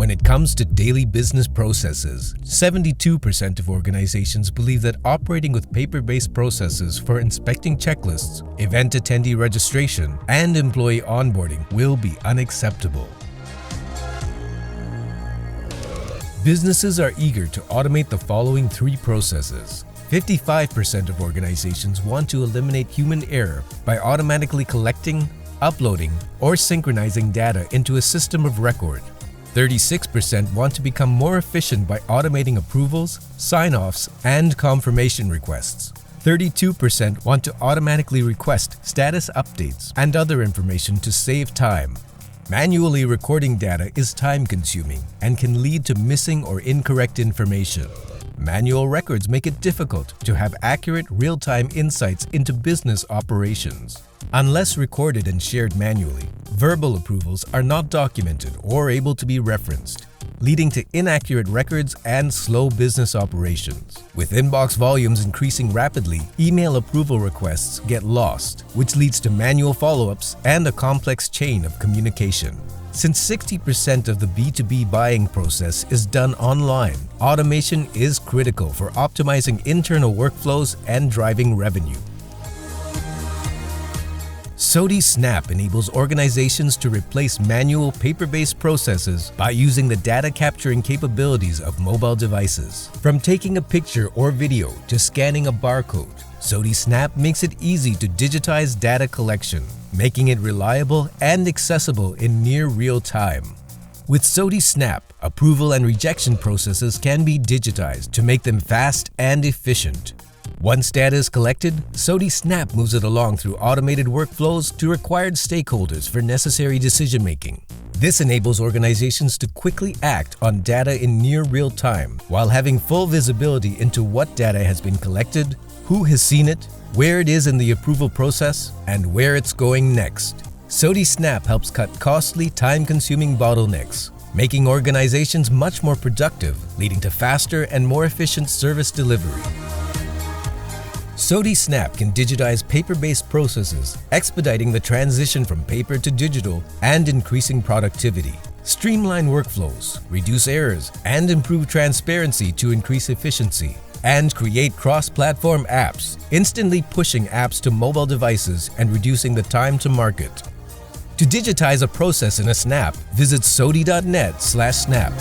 When it comes to daily business processes, 72% of organizations believe that operating with paper-based processes for inspecting checklists, event attendee registration, and employee onboarding will be unacceptable. Businesses are eager to automate the following 3 processes. 55% of organizations want to eliminate human error by automatically collecting, uploading, or synchronizing data into a system of record. 36% want to become more efficient by automating approvals, sign-offs, and confirmation requests. 32% want to automatically request status updates and other information to save time. Manually recording data is time-consuming and can lead to missing or incorrect information. Manual records make it difficult to have accurate, real-time insights into business operations. Unless recorded and shared manually, verbal approvals are not documented or able to be referenced, leading to inaccurate records and slow business operations. With inbox volumes increasing rapidly, email approval requests get lost, which leads to manual follow-ups and a complex chain of communication. Since 60% of the B2B buying process is done online, automation is critical for optimizing internal workflows and driving revenue. SOTI Snap enables organizations to replace manual paper-based processes by using the data capturing capabilities of mobile devices. From taking a picture or video to scanning a barcode, SOTI Snap makes it easy to digitize data collection, making it reliable and accessible in near real time. With SOTI Snap, approval and rejection processes can be digitized to make them fast and efficient. Once data is collected, SOTI Snap moves it along through automated workflows to required stakeholders for necessary decision-making. This enables organizations to quickly act on data in near real time while having full visibility into what data has been collected, who has seen it, where it is in the approval process, and where it's going next. SOTI Snap helps cut costly, time-consuming bottlenecks, making organizations much more productive, leading to faster and more efficient service delivery. SOTI Snap can digitize paper-based processes, expediting the transition from paper to digital and increasing productivity. Streamline workflows, reduce errors, and improve transparency to increase efficiency. And create cross-platform apps, instantly pushing apps to mobile devices and reducing the time to market. To digitize a process in a snap, visit soti.net/snap.